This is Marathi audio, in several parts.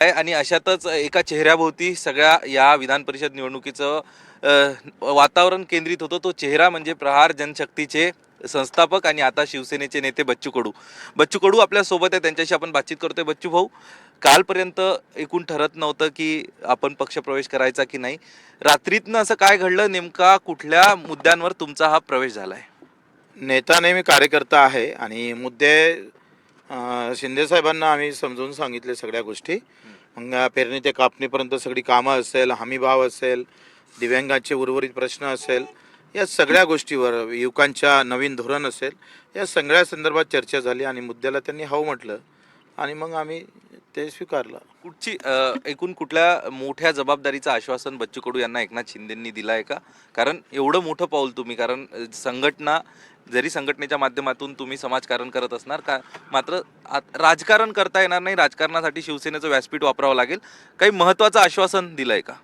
आहे आणि अशातच एका चेहऱ्याभोवती सगळ्या या विधान परिषद निवडणुकीचं वातावरण केंद्रित होतं. तो चेहरा म्हणजे प्रहार जनशक्तीचे संस्थापक आणि आता शिवसेनेचे नेते बच्चू कडू. बच्चू कडू आपल्या सोबत आहे, त्यांच्याशी आपण बातचीत करतोय. बच्चू भाऊ, कालपर्यंत एकूण ठरत नव्हतं की आपण पक्षप्रवेश करायचा की नाही. रात्रीतनं असं काय घडलं, नेमका कुठल्या मुद्द्यांवर तुमचा हा प्रवेश झालाय? नेता नेहमी कार्यकर्ता आहे आणि मुद्दे शिंदे साहेबांना आम्ही समजून सांगितले सगळ्या गोष्टी. मग पेरणी ते कापणीपर्यंत सगळी कामं असेल, हमीभाव असेल, दिव्यांगांचे उर्वरित प्रश्न असेल, या सगळ्या गोष्टीवर युवकांच्या नवीन धोरण असेल, या सगळ्या संदर्भात चर्चा झाली आणि मुद्द्याला त्यांनी हो म्हटलं आणि मग आम्ही ते स्वीकारलं. कुठची एकूण कुठल्या मोठ्या जबाबदारीचं आश्वासन बच्चू कडू यांना एकनाथ शिंदेंनी दिलं आहे का? कारण एवढं मोठं पाऊल तुम्ही, कारण संघटना, जरी संघटनेच्या माध्यमातून तुम्ही समाजकारण करत असणार का, मात्र राजकारण करता येणार नाही, राजकारणासाठी शिवसेनेचं व्यासपीठ वापरावं लागेल, काही महत्त्वाचं आश्वासन दिलं आहे का?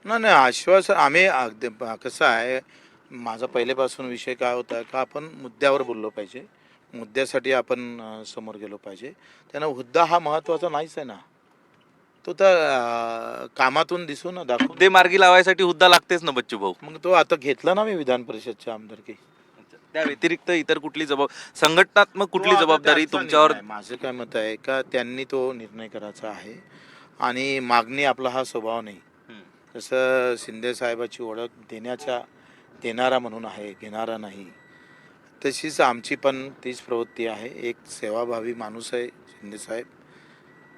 नाही नाही, आश्वासन आम्ही अगदी कसं आहे, माझा पहिल्यापासून विषय काय होता का आपण मुद्द्यावर बोललो पाहिजे, मुद्द्यासाठी आपण समोर गेलो पाहिजे. त्यानं हुद्दा हा महत्त्वाचा नाहीच आहे ना, तो तर कामातून दिसू ना दाखवून. मुद्दे मार्गी लावायसाठी हुद्दा लागतेच ना बच्चू भाऊ. मग तो आता घेतला ना मी विधान परिषदच्या आमदारकी. त्या व्यतिरिक्त इतर कुठली संघटनात्मक कुठली तो आता जबाबदारी त्यांचा तुमच्यावर? निर्णय. माझं काय मत आहे का त्यांनी तो निर्णय करायचा आहे आणि मागणी आपला हा स्वभाव नाही. जसं शिंदे साहेबाची ओळख देणारा म्हणून आहे, घेणारा नाही. तशीच आमची पण तीच प्रवृत्ती आहे. एक सेवाभावी माणूस आहे शिंदे साहेब.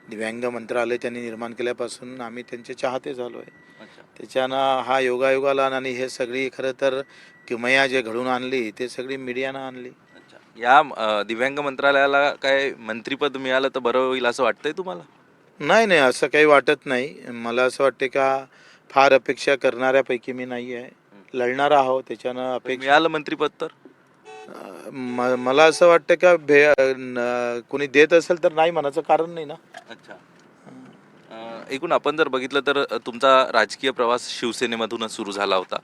दिव्यांग मंत्रालय त्यांनी निर्माण केल्यापासून आम्ही त्यांचे चाहते झालो आहे. अच्छा. त्याच्यानं हा योगायोगाला आणि हे सगळी खरं तर किमया जे घडून आणली ते सगळी मीडियानं आणली. अच्छा. या दिव्यांग मंत्रालयाला काय मंत्रीपद मिळालं तर बरं होईल असं वाटतंय तुम्हाला? नाही नाही, असं काही वाटत नाही. मला असं वाटते का फार अपेक्षा करणाऱ्यापैकी मी नाही आहे. लढणार आहोत त्याच्यानं अपेक्षा. मिळालं मंत्रीपद तर? मला असं वाटतं का कोणी देत असेल तर नाही म्हणायचं कारण नाही ना. अच्छा. एकूण आपण जर बघितलं तर तुमचा राजकीय प्रवास शिवसेनेमधूनच सुरू झाला होता.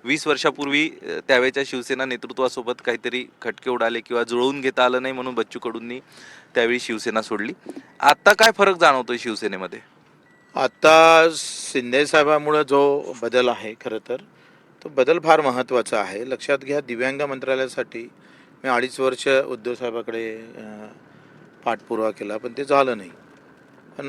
20 वर्षापूर्वी त्यावेळेच्या शिवसेना नेतृत्वासोबत काहीतरी खटके उडाले किंवा जुळवून घेता आलं नाही, म्हणून बच्चू कडूंनी त्यावेळी शिवसेना सोडली. आता काय फरक जाणवतोय शिवसेनेमध्ये? आता शिंदे साहेबांमुळे जो बदल आहे खरं तर तो बदल फार महत्त्वाचा आहे. लक्षात घ्या, दिव्यांग मंत्रालयासाठी मी 2.5 वर्ष उद्धव साहेबाकडे पाठपुरावा केला पण ते झालं नाही. पण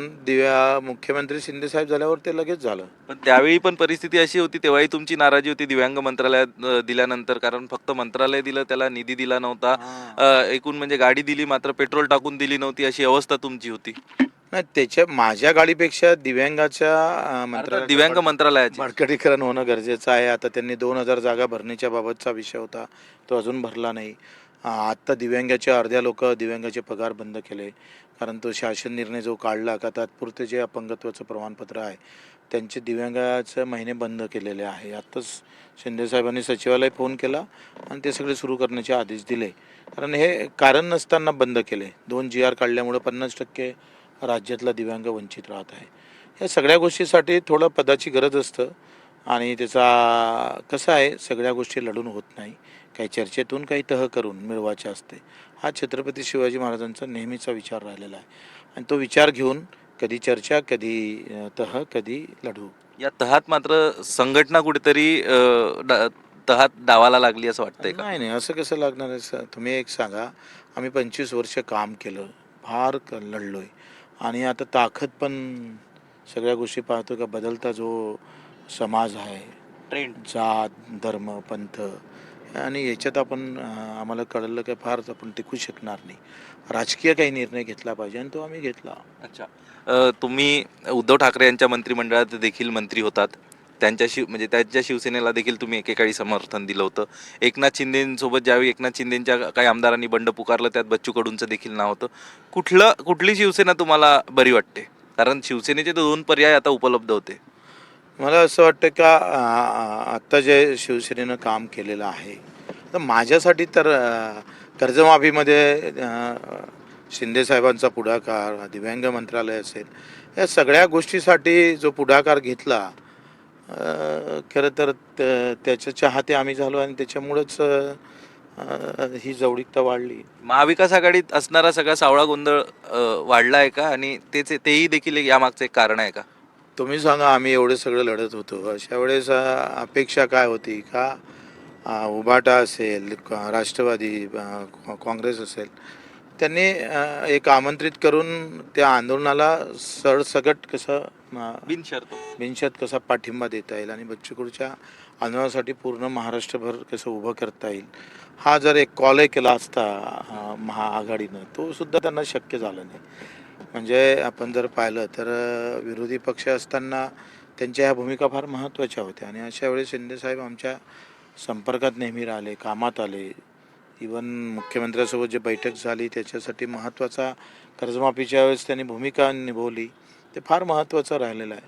मुख्यमंत्री शिंदे साहेब झाल्यावर ते लगेच झालं. पण त्यावेळी पण परिस्थिती अशी होती, तेव्हाही तुमची नाराजी होती दिव्यांग मंत्रालयात दिल्यानंतर, कारण फक्त मंत्रालय दिलं, त्याला निधी दिला नव्हता. एकूण म्हणजे गाडी दिली मात्र पेट्रोल टाकून दिली नव्हती, अशी अवस्था तुमची होती. नाही, त्याच्या माझ्या गाडीपेक्षा दिव्यांगाच्या अर्थात दिव्यांग मंत्रालयाची. बळकटीकरण होणं गरजेचं आहे. आता त्यांनी 2,000 जागा भरण्याच्या बाबतचा विषय होता, तो अजून भरला नाही. आत्ता दिव्यांगाचे अर्ध्या लोक दिव्यांगाचे पगार बंद केले, कारण तो शासन निर्णय जो काढला का तात्पुरते जे अपंगत्वाचं प्रमाणपत्र आहे त्यांचे दिव्यांगाचे महिने बंद केलेले आहे. आत्ताच शिंदेसाहेबांनी सचिवालय फोन केला आणि ते सगळे सुरू करण्याचे आदेश दिले. कारण हे कारण नसताना बंद केले. 2 GR काढल्यामुळे 50% राज्यातला दिव्यांग वंचित राहत आहे. या सगळ्या गोष्टीसाठी थोडं पदाची गरज असतं आणि त्याचा कसं आहे, सगळ्या गोष्टी लढून होत नाही, काही चर्चेतून काही तह करून मिळवायचे असते. हा छत्रपती शिवाजी महाराजांचा नेहमीचा विचार राहिलेला आहे आणि तो विचार घेऊन कधी चर्चा, कधी तह, कधी लढू. या तहात मात्र संघटना कुठेतरी तहात डावाला लागली असं वाटतंय का? नाही नाही, असं कसं लागणार आहे. तुम्ही एक सांगा, आम्ही 25 वर्ष काम केलं, फार लढलो आहे आणि आता ताकद पण सगळ्या गोष्टी पाहतो का बदलता जो समाज आहे, ट्रेंड. जात, धर्म, पंथ आणि याच्यात आपण आम्हाला कळलं की फार आपण टिकू शकणार नाही. राजकीय काही निर्णय घेतला पाहिजे आणि तो आम्ही घेतला. अच्छा. तुम्ही उद्धव ठाकरे यांच्या मंत्रिमंडळात देखील मंत्री होतात. त्यांच्याशी म्हणजे त्यांच्या शिवसेनेला देखील तुम्ही एकेकाळी समर्थन दिलं होतं. एकनाथ शिंदेसोबत ज्यावेळी एकनाथ शिंदेच्या काही आमदारांनी बंड पुकारलं, त्यात बच्चू कडूंचं देखील नाव होतं. कुठली शिवसेना तुम्हाला बरी वाटते? कारण शिवसेनेचे 2 पर्याय आता उपलब्ध होते. मला असं वाटतं का आत्ता जे शिवसेनेनं काम केलेलं आहे, तर माझ्यासाठी तर कर्जमाफीमध्ये शिंदेसाहेबांचा पुढाकार, दिव्यांग मंत्रालय असेल, या सगळ्या गोष्टीसाठी जो पुढाकार घेतला, खरं तर त्याचे चाहते आम्ही झालो आणि त्याच्यामुळंच ही जवळीकता वाढली. महाविकास आघाडीत असणारा सगळा सावळा गोंधळ वाढला आहे का, आणि तेही देखील यामागचं एक कारण आहे का? तुम्ही सांगा, आम्ही एवढं सगळं लढत होतो, अशा वेळेस अपेक्षा काय होती का उभाटा असेल, राष्ट्रवादी, काँग्रेस असेल, त्यांनी एक आमंत्रित करून त्या आंदोलनाला सरसकट कसं बिनशर्त. बिनशर्त कसा पाठिंबा देता येईल आणि बच्चू कडूच्या आंदोलनासाठी पूर्ण महाराष्ट्रभर कसं उभं करता येईल, हा जर एक कॉल केला असता महाआघाडीनं, तो सुद्धा त्यांना शक्य झालं नाही. म्हणजे आपण जर पाहिलं तर विरोधी पक्ष असताना त्यांच्या ह्या भूमिका फार महत्त्वाच्या होत्या आणि अशा वेळेस शिंदेसाहेब आमच्या संपर्कात नेहमी राहिले, कामात आले. इवन मुख्यमंत्र्यांसोबत जी बैठक झाली त्याच्यासाठी महत्त्वाचा कर्जमाफीच्या वेळेस त्यांनी भूमिका निभवली, ते फार महत्त्वाचं राहिलेलं आहे.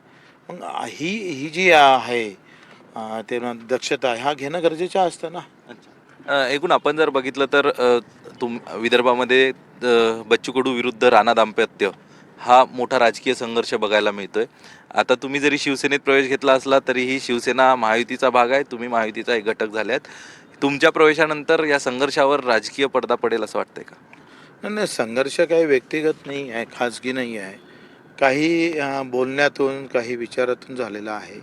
मग ही ही जी आहे ते दक्षता ह्या घेणं गरजेचं असतं ना. एकूण आपण जर बघितलं तर विदर्भामध्ये बच्चू कडू विरुद्ध राणा दाम्पत्य हा मोठा राजकीय संघर्ष बघायला मिळतोय. आता तुम्ही जरी शिवसेनेत प्रवेश घेतला असला तरीही शिवसेना महायुतीचा भाग आहे, तुम्ही महायुतीचा एक घटक झाले आहेत. तुमच्या प्रवेशानंतर या संघर्षावर राजकीय पडदा पडेल असं वाटतंय का? नाही नाही, संघर्ष काही व्यक्तिगत नाही आहे, खाजगी नाही आहे. काही बोलण्यातून, काही विचारातून झालेला आहे.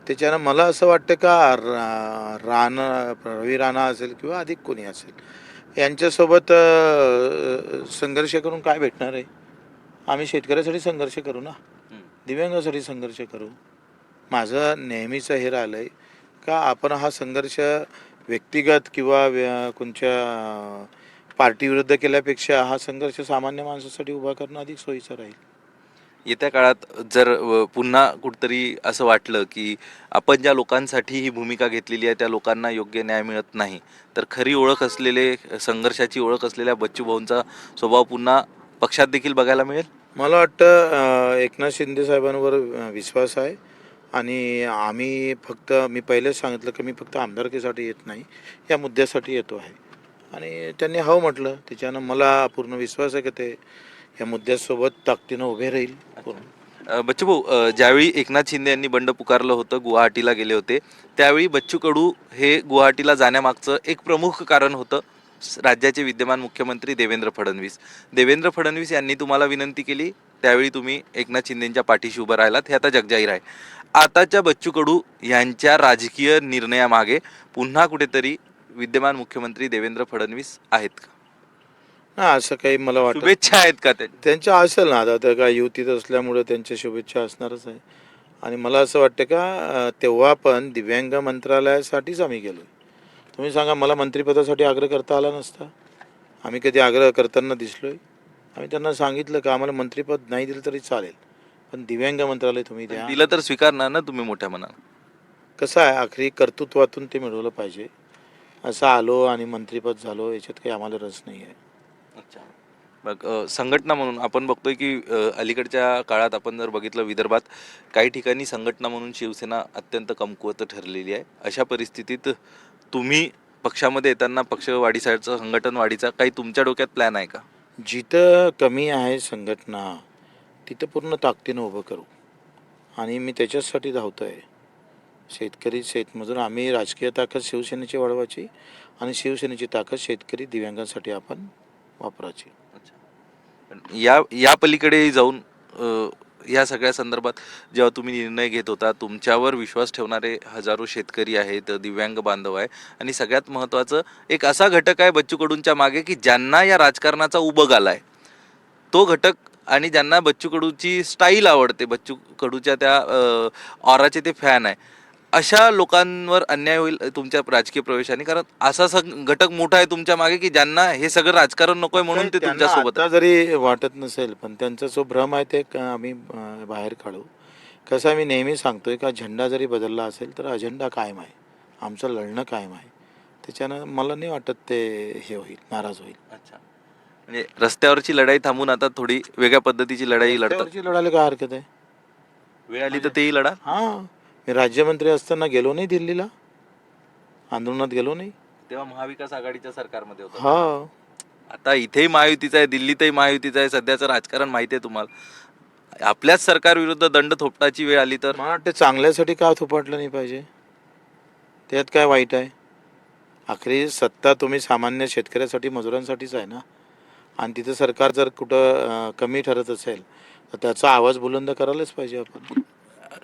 त्याच्यानं मला असं वाटतं का रवी राणा असेल किंवा अधिक कोणी असेल, यांच्यासोबत संघर्ष करून काय भेटणार आहे? आम्ही शेतकऱ्यासाठी संघर्ष करू ना, दिव्यांगासाठी संघर्ष करू. माझं नेहमीचं हे राहिलं आहे का आपण हा संघर्ष व्यक्तिगत किंवा कोणत्या पार्टीविरुद्ध केल्यापेक्षा हा संघर्ष सामान्य माणसासाठी उभा करणं अधिक सोयीचं राहील. येत्या काळात जर पुन्हा कुठतरी असं वाटलं की आपण ज्या लोकांसाठी ही भूमिका घेतलेली आहे त्या लोकांना योग्य न्याय मिळत नाही, तर खरी ओळख असलेले, संघर्षाची ओळख असलेल्या बच्चू भाऊंचा स्वभाव पुन्हा पक्षात देखील बघायला मिळेल. मला वाटतं एकनाथ शिंदे साहेबांवर विश्वास आहे आणि मी पहिलेच सांगितलं की मी फक्त आमदारकीसाठी येत नाही, या मुद्द्यासाठी येतो आहे आणि त्यांनी हो म्हटलं. त्याच्यानं मला पूर्ण विश्वास आहे की ते या मुद्द्यासोबत ताकदीनं उभे राहील. बच्चू भाऊ, ज्यावेळी एकनाथ शिंदे यांनी बंड पुकारलं होतं, गुवाहाटीला गेले होते, त्यावेळी बच्चू कडू हे गुवाहाटीला जाण्यामागचं एक प्रमुख कारण होतं राज्याचे विद्यमान मुख्यमंत्री देवेंद्र फडणवीस यांनी तुम्हाला विनंती केली, त्यावेळी तुम्ही एकनाथ शिंदेच्या पाठीशी उभं राहिलात, हे आता जगजाहीर आहे. आताच्या बच्चू कडू यांच्या राजकीय निर्णयामागे पुन्हा कुठेतरी विद्यमान मुख्यमंत्री देवेंद्र फडणवीस आहेत का? हां, असं काही मला वाटतं. शुभेच्छा आहेत का त्यांच्या असेल ना, आता त्या काय युतीत असल्यामुळे त्यांच्या शुभेच्छा असणारच आहे. आणि मला असं वाटतं का तेव्हा पण दिव्यांग मंत्रालयासाठीच आम्ही गेलो. तुम्ही सांगा, मला मंत्रिपदासाठी आग्रह करता आला नसता? आम्ही कधी आग्रह करताना दिसलोय? आम्ही त्यांना सांगितलं का आम्हाला मंत्रिपद नाही दिलं तरी चालेल, पण दिव्यांग मंत्रालय तुम्ही द्या. दिलं तर स्वीकारणार ना तुम्ही मोठ्या मनानं? कसं आहे, आखरी कर्तृत्वातून ते मिळवलं पाहिजे. असं आलो आणि मंत्रिपद झालो याच्यात काही आम्हाला रस नाही आहे. अच्छा. मग संघटना म्हणून आपण बघतोय की अलीकडच्या काळात आपण जर बघितलं, विदर्भात काही ठिकाणी संघटना म्हणून शिवसेना अत्यंत कमकुवत ठरलेली आहे. अशा परिस्थितीत तुम्ही पक्षामध्ये येताना पक्षवाढीचा, संघटन वाढीचा काही तुमच्या डोक्यात प्लॅन आहे का? जिथं कमी आहे संघटना तिथं पूर्ण ताकदीनं उभं करू आणि मी त्याच्याचसाठी धावतो आहे. शेतकरी, शेतमजूर, आम्ही राजकीय ताकद शिवसेनेची वाढवायची आणि शिवसेनेची ताकद शेतकरी, दिव्यांगांसाठी आपण वापरायची. पण या पलीकडे जाऊन या सगळ्या संदर्भात जेव्हा तुम्ही निर्णय घेत होता, तुमच्यावर विश्वास ठेवणारे हजारो शेतकरी आहेत, दिव्यांग बांधव आहे, आणि सगळ्यात महत्त्वाचं एक असा घटक आहे बच्चू कडूंच्या मागे की ज्यांना या राजकारणाचा उबग आलाय, तो घटक, आणि ज्यांना बच्चू कडूची स्टाईल आवडते, बच्चू कडूच्या त्या ऑराचे ते फॅन आहे, अशा लोकांवर अन्याय होईल तुमच्या राजकीय प्रवेशाने. कारण असा घटक मोठा आहे तुमच्या मागे की ज्यांना हे सगळं राजकारण नकोय म्हणून ते तुमच्या सोबत. आता जरी वाटत नसेल पण त्यांचा जो भ्रम आहे ते आम्ही बाहेर काढू. कसं मी नेहमी सांगतोय का झेंडा जरी बदलला असेल तर अजेंडा कायम आहे, आमचं लढणं कायम आहे. त्याच्यानं मला नाही वाटत ते हे होईल, नाराज होईल. अच्छा, म्हणजे रस्त्यावरची लढाई थांबून आता थोडी वेगळ्या पद्धतीची लढाई लढतात. लढायला काय हरकत आहे? वेळ आली तर तेही लढा. हां, मी राज्यमंत्री असताना गेलो नाही दिल्लीला, आंदोलनात गेलो नाही. तेव्हा महाविकास आघाडीच्या सरकारमध्ये होता. हा, आता इथेही महायुतीचा आहे, दिल्लीतही महायुतीचा आहे. सध्याचं राजकारण माहिती आहे तुम्हाला. आपल्याच सरकार विरुद्ध दंड थोपटाची वेळ आली तर मला वाटतं चांगल्यासाठी का थोपटलं नाही पाहिजे, त्यात काय वाईट आहे? आखरी सत्ता तुम्ही सामान्य शेतकऱ्यासाठी मजुरांसाठीच आहे ना. आणि तिथं सरकार जर कुठं कमी ठरत असेल तर त्याचा आवाज बुलंद करायलाच पाहिजे आपण.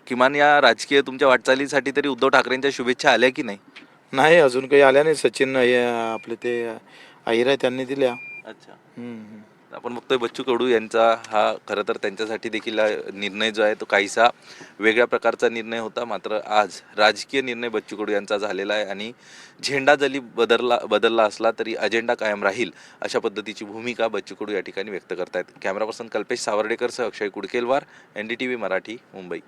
किमान या राजकीय तुमच्या वाटचालीसाठी तरी उद्धव ठाकरेंच्या शुभेच्छा आल्या की नाही? नाही अजून काही आल्या नाही. सचिन आपले ते अहिर आहे त्यांनी दिल्या. अच्छा. हम्म. आपण बघतोय बच्चू कडू यांचा हा खरं तर त्यांच्यासाठी देखील हा निर्णय जो आहे तो काहीसा वेगळ्या प्रकारचा निर्णय होता. मात्र आज राजकीय निर्णय बच्चू कडू यांचा झालेला आहे आणि झेंडा जरी बदलला असला तरी अजेंडा कायम राहील अशा पद्धतीची भूमिका बच्चू कडू या ठिकाणी व्यक्त करतायत. कॅमेरा पर्सन कल्पेश सावर्डेकरसह अक्षय कुडकेलवार, NDTV मराठी, मुंबई.